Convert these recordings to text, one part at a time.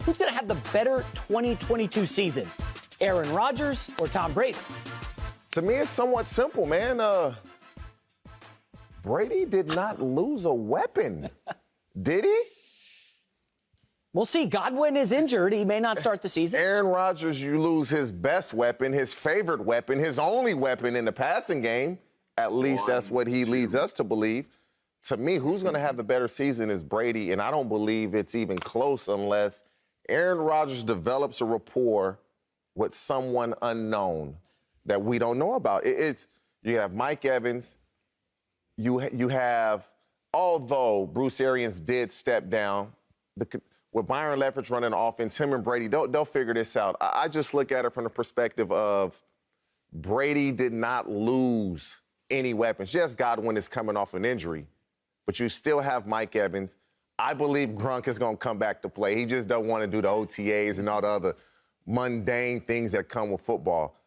Who's going to have the better 2022 season? Aaron Rodgers or Tom Brady? To me, it's somewhat simple, man. Brady did not lose a weapon, did he? We'll see. Godwin is injured. He may not start the season. Aaron Rodgers, you lose his best weapon, his favorite weapon, his only weapon in the passing game. At least that's what he leads us to believe. To me, who's going to have the better season is Brady, and I don't believe it's even close unless Aaron Rodgers develops a rapport with someone unknown that we don't know about. You have Mike Evans. You have, although Bruce Arians did step down, with Byron Leftwich running the offense, him and Brady, they'll figure this out. I just look at it from the perspective of Brady did not lose any weapons. Yes, Godwin is coming off an injury, but you still have Mike Evans. I believe Gronk is going to come back to play. He just don't want to do the OTAs and all the other mundane things that come with football.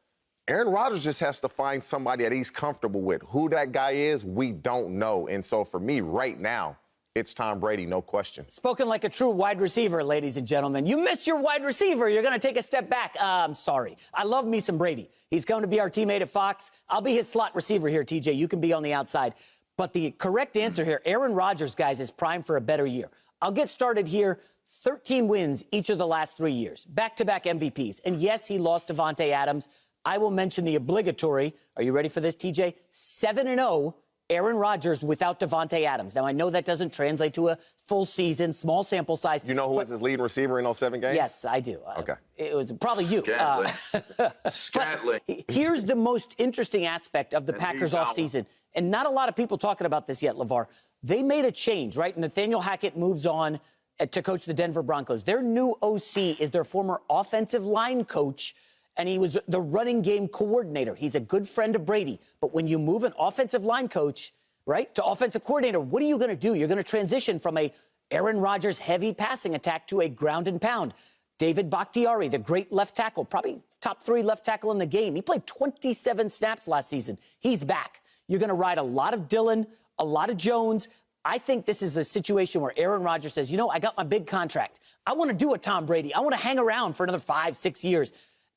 Aaron Rodgers just has to find somebody that he's comfortable with. Who that guy is, we don't know. And so for me right now, it's Tom Brady, no question. Spoken like a true wide receiver, ladies and gentlemen. You missed your wide receiver. You're going to take a step back. I'm sorry. I love me some Brady. He's going to be our teammate at Fox. I'll be his slot receiver here, TJ. You can be on the outside. But the correct answer here, Aaron Rodgers, guys, is primed for a better year. I'll get started here. 13 wins each of the last 3 years. Back-to-back MVPs. And yes, he lost Davante Adams. I will mention the obligatory. Are you ready for this, TJ? 7-0. Aaron Rodgers without Davante Adams. Now, I know that doesn't translate to a full season, small sample size. You know who was his leading receiver in those 7 games? Yes, I do. Okay. It was probably you. Scantling. Here's the most interesting aspect of the Packers offseason, and not a lot of people talking about this yet, LaVar. They made a change, right? Nathaniel Hackett moves on to coach the Denver Broncos. Their new OC is their former offensive line coach, and he was the running game coordinator. He's a good friend of Brady. But when you move an offensive line coach, right, to offensive coordinator, what are you going to do? You're going to transition from a Aaron Rodgers heavy passing attack to a ground and pound. David Bakhtiari, the great left tackle, probably top 3 left tackle in the game. He played 27 snaps last season. He's back. You're going to ride a lot of Dillon, a lot of Jones. I think this is a situation where Aaron Rodgers says, you know, I got my big contract. I want to do a Tom Brady. I want to hang around for another 5-6 years.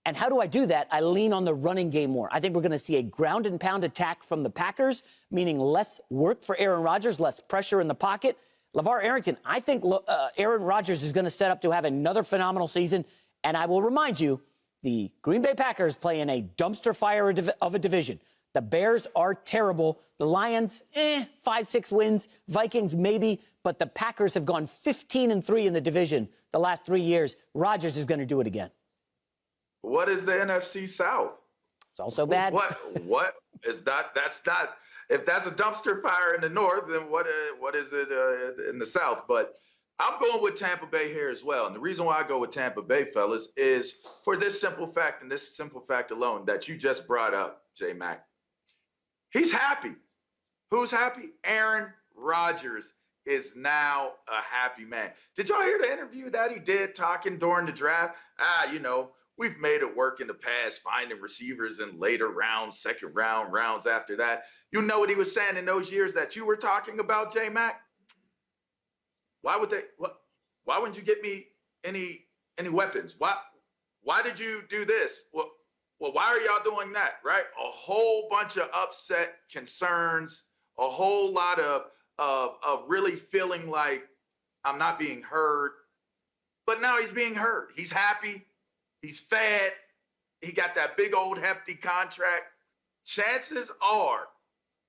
And how do I do that? I lean on the running game more. I think we're going to see a ground and pound attack from the Packers, meaning less work for Aaron Rodgers, less pressure in the pocket. LaVar Arrington, I think Aaron Rodgers is going to set up to have another phenomenal season. And I will remind you, the Green Bay Packers play in a dumpster fire of a division. The Bears are terrible. The Lions, 5-6 wins. Vikings, maybe. But the Packers have gone 15-3 in the division the last 3 years. Rodgers is going to do it again. What is the NFC South? It's also bad. What is that? That's not. If that's a dumpster fire in the north, then what is it in the south? But I'm going with Tampa Bay here as well. And the reason why I go with Tampa Bay, fellas, is for this simple fact, and this simple fact alone that you just brought up, J-Mac. He's happy. Who's happy? Aaron Rodgers is now a happy man. Did y'all hear the interview that he did talking during the draft? We've made it work in the past, finding receivers in later rounds, second round, rounds after that. You know what he was saying in those years that you were talking about, J-Mac? Why wouldn't you get me any weapons? Why did you do this? Well, why are y'all doing that, right? A whole bunch of upset concerns, a whole lot of really feeling like I'm not being heard. But now he's being heard. He's happy. He's fed. He got that big old hefty contract. Chances are,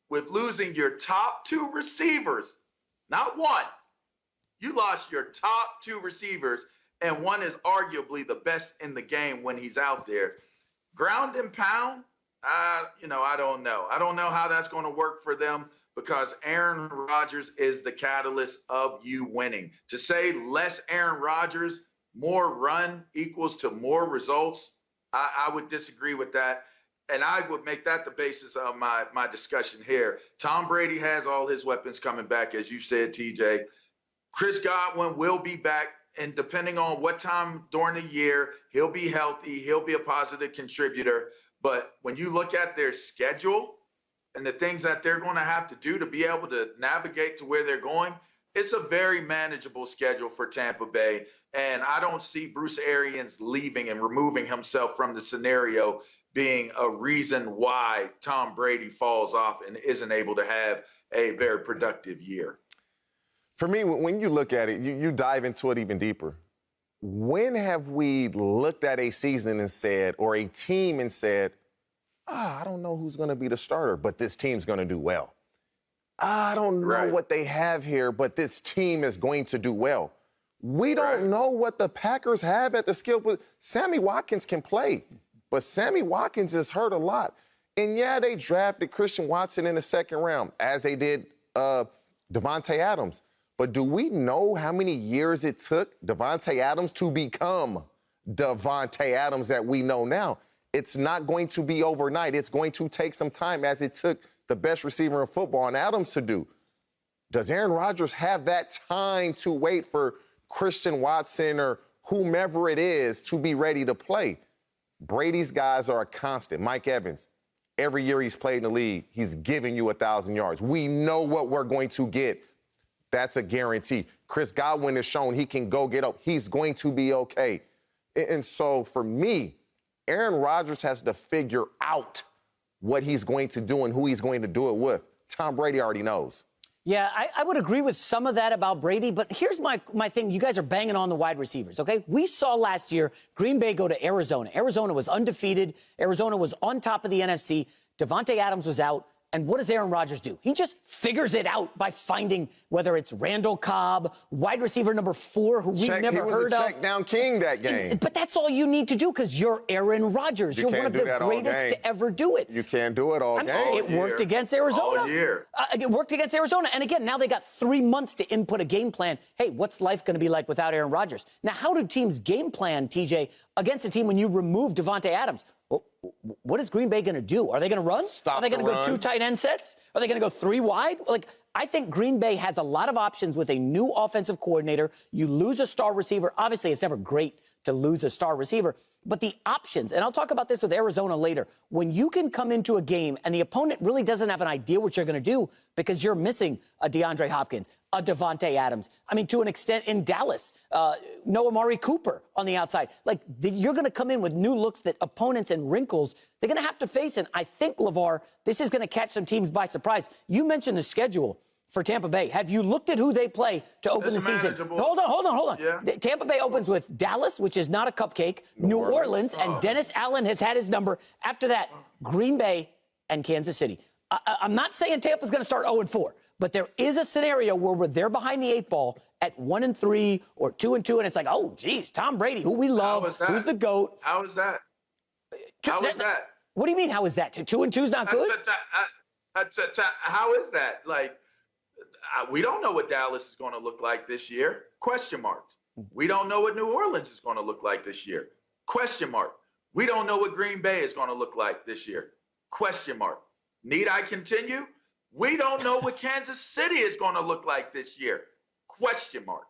with losing your top 2 receivers, not one, you lost your top 2 receivers, and one is arguably the best in the game when he's out there. Ground and pound, I don't know. I don't know how that's going to work for them because Aaron Rodgers is the catalyst of you winning. To say less Aaron Rodgers, more run equals to more results, I would disagree with that. And I would make that the basis of my discussion here. Tom Brady has all his weapons coming back, as you said, TJ. Chris Godwin will be back, and depending on what time during the year, he'll be healthy. He'll be a positive contributor. But when you look at their schedule and the things that they're going to have to do to be able to navigate to where they're going, it's a very manageable schedule for Tampa Bay. And I don't see Bruce Arians leaving and removing himself from the scenario being a reason why Tom Brady falls off and isn't able to have a very productive year. For me, when you look at it, you dive into it even deeper. When have we looked at a season and said, or a team and said, I don't know who's going to be the starter, but this team's going to do well. I don't know what they have here, but this team is going to do well. We don't know what the Packers have at the skill. Sammy Watkins can play, but Sammy Watkins is hurt a lot. And yeah, they drafted Christian Watson in the second round, as they did Davante Adams. But do we know how many years it took Davante Adams to become Davante Adams that we know now? It's not going to be overnight. It's going to take some time, as it took the best receiver in football and Adams to do. Does Aaron Rodgers have that time to wait for Christian Watson or whomever it is to be ready to play? Brady's guys are a constant. Mike Evans, every year he's played in the league, he's giving you 1,000 yards. We know what we're going to get. That's a guarantee. Chris Godwin has shown he can go get up. He's going to be okay. And so for me, Aaron Rodgers has to figure out what he's going to do and who he's going to do it with. Tom Brady already knows. Yeah, I would agree with some of that about Brady, but here's my thing. You guys are banging on the wide receivers, okay? We saw last year Green Bay go to Arizona. Arizona was undefeated. Arizona was on top of the NFC. Davante Adams was out. And what does Aaron Rodgers do? He just figures it out by finding whether it's Randall Cobb, wide receiver number 4, who we've never heard of. He was a check down king that game. But that's all you need to do because you're Aaron Rodgers. You're one of the greatest to ever do it. You can't do it all game. It worked against Arizona. All year. It worked against Arizona. And again, now they got 3 months to input a game plan. Hey, what's life going to be like without Aaron Rodgers? Now, how do teams game plan, TJ, against a team when you remove Davante Adams? What is Green Bay going to do? Are they going to run? Are they going to go 2 tight end sets? Are they going to go 3 wide? I think Green Bay has a lot of options with a new offensive coordinator. You lose a star receiver. Obviously, it's never great to lose a star receiver. But the options, and I'll talk about this with Arizona later, when you can come into a game and the opponent really doesn't have an idea what you're going to do because you're missing a DeAndre Hopkins, a Davante Adams. I mean, to an extent in Dallas, no Amari Cooper on the outside. You're going to come in with new looks that opponents and wrinkles they're going to have to face. And I think, LaVar, this is going to catch some teams by surprise. You mentioned the schedule for Tampa Bay. Have you looked at who they play to open the season? Hold on. Yeah. Tampa Bay opens with Dallas, which is not a cupcake, New Orleans, and Dennis Allen has had his number. After that, Green Bay and Kansas City. I'm not saying Tampa's going to start 0-4, but there is a scenario where they're behind the 8 ball at 1-3 or 2-2, and it's like, oh, geez, Tom Brady, who we love, who's the GOAT. How is that? How is that? What do you mean, how is that? 2-2 is not good? How is that? We don't know what Dallas is going to look like this year. Question marks. We don't know what New Orleans is going to look like this year. Question mark. We don't know what Green Bay is going to look like this year. Question mark. Need I continue? We don't know what Kansas City is going to look like this year. Question mark.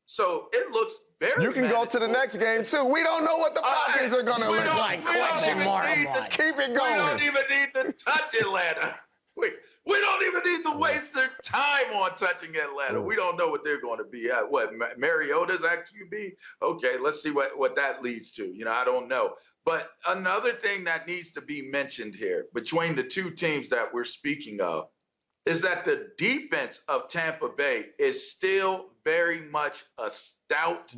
So it looks very. You can go to the next game too. We don't know what the Falcons are going to look like. Question mark. Keep it going. We don't even need to touch Atlanta. We don't even need to waste their time on touching Atlanta. We don't know what they're going to be at. What, Mariota's at QB? Okay, let's see what that leads to. I don't know. But another thing that needs to be mentioned here between the two teams that we're speaking of is that the defense of Tampa Bay is still very much a stout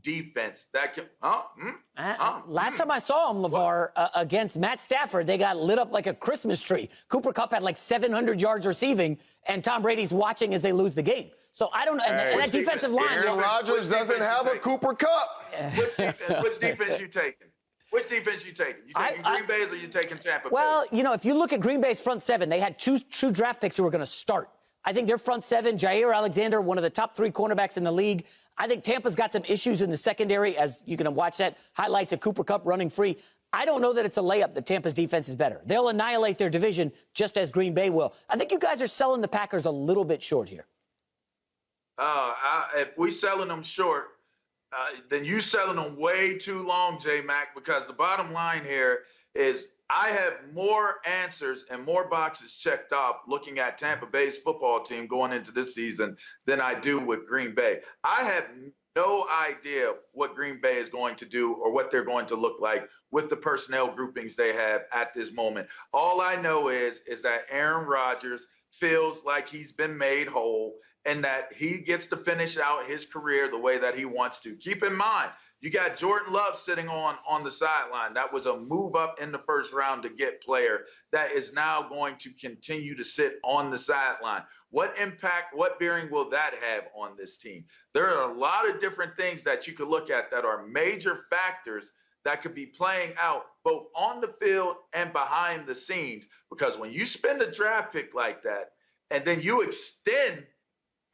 defense that can. Last time I saw him, LaVar, against Matt Stafford, they got lit up like a Christmas tree. Cooper Kupp had like 700 yards receiving, and Tom Brady's watching as they lose the game. So I don't know. And that defensive line. Aaron Rodgers doesn't have a Cooper Kupp. Which defense you taking? Which defense you taking? You taking Green Bay or you taking Tampa Bay? Well, if you look at Green Bay's front 7, they had two draft picks who are going to start. I think their front 7, Jair Alexander, one of the top 3 cornerbacks in the league. I think Tampa's got some issues in the secondary, as you can watch that highlights of Cooper Kupp running free. I don't know that it's a layup that Tampa's defense is better. They'll annihilate their division just as Green Bay will. I think you guys are selling the Packers a little bit short here. If we selling them short, then you selling them way too long, J-Mac, because the bottom line here is I have more answers and more boxes checked off looking at Tampa Bay's football team going into this season than I do with Green Bay. I have no idea what Green Bay is going to do or what they're going to look like with the personnel groupings they have at this moment. All I know is that Aaron Rodgers feels like he's been made whole and that he gets to finish out his career the way that he wants to. Keep in mind, you got Jordan Love sitting on the sideline. That was a move up in the first round to get player that is now going to continue to sit on the sideline. What impact, what bearing will that have on this team? There are a lot of different things that you could look at that are major factors that could be playing out both on the field and behind the scenes. Because when you spend a draft pick like that, and then you extend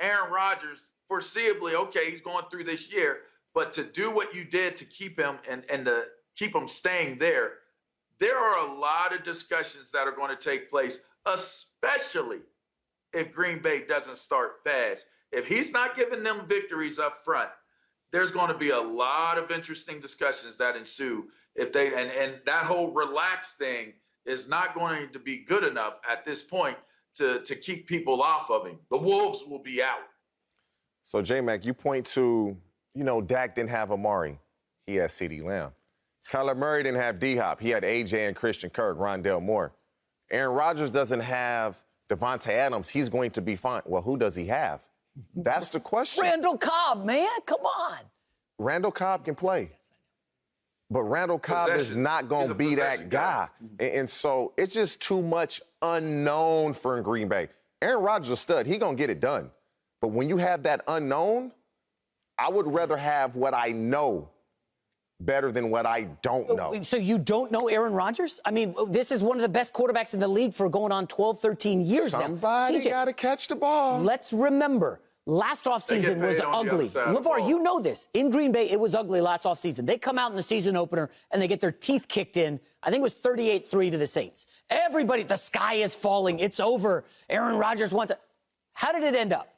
Aaron Rodgers foreseeably, okay, he's going through this year, but to do what you did to keep him and to keep him staying there are a lot of discussions that are going to take place, especially if Green Bay doesn't start fast. If he's not giving them victories up front, there's going to be a lot of interesting discussions that ensue if they and that whole relaxed thing is not going to be good enough at this point to keep people off of him. The Wolves will be out. So, J-Mac, you point to, Dak didn't have Amari. He had CeeDee Lamb. Kyler Murray didn't have D-Hop. He had A.J. and Christian Kirk, Rondale Moore. Aaron Rodgers doesn't have Devontae Adams. He's going to be fine. Well, who does he have? That's the question. Randall Cobb, man. Come on. Randall Cobb can play. But Randall Cobb is not going to be that guy. And so it's just too much unknown for Green Bay. Aaron Rodgers is a stud. He's going to get it done. But when you have that unknown, I would rather have what I know better than what I don't know. So you don't know Aaron Rodgers? I mean, this is one of the best quarterbacks in the league for going on 12, 13 years now. Somebody got to catch the ball. Let's remember, last offseason was ugly. LaVar, you know this. In Green Bay, it was ugly last offseason. They come out in the season opener and they get their teeth kicked in. I think it was 38-3 to the Saints. Everybody, the sky is falling. It's over. Aaron Rodgers wants it. How did it end up?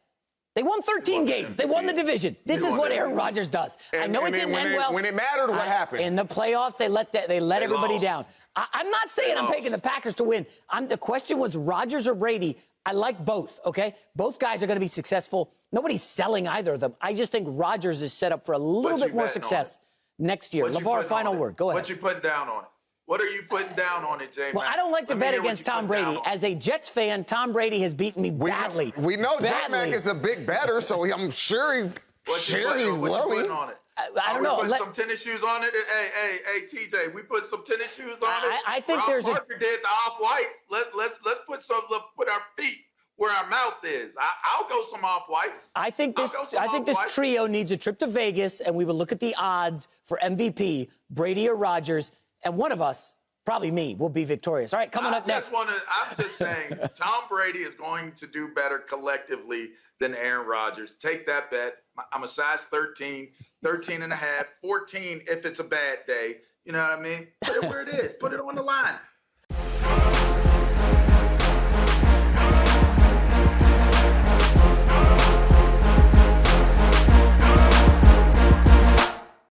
They won 13 games. They won the division. This is what Aaron Rodgers does. I know it didn't end well. When it mattered, what happened? In the playoffs, they let everybody down. I'm not saying I'm taking the Packers to win. The question was Rodgers or Brady. I like both, okay? Both guys are going to be successful. Nobody's selling either of them. I just think Rodgers is set up for a little bit more success next year. LaVar, final word. Go ahead. What you putting down on it? What are you putting down on it, Jay? Well, I don't like to bet against Tom Brady. As a Jets fan, Tom Brady has beaten me badly. We know J-Mac is a big better, so I'm sure he's willing. What you putting on it? I don't know. We put some tennis shoes on it. Hey, TJ, we put some tennis shoes on it. I think Ralph Parker did the off-whites. Let's put our feet where our mouth is. I'll go some off-whites. I think this trio needs a trip to Vegas, and we will look at the odds for MVP, Brady or Rodgers. And one of us, probably me, will be victorious. All right, coming up next. I'm just saying, Tom Brady is going to do better collectively than Aaron Rodgers. Take that bet. I'm a size 13, 13 and a half, 14 if it's a bad day. You know what I mean? Put it where it is. Put it on the line.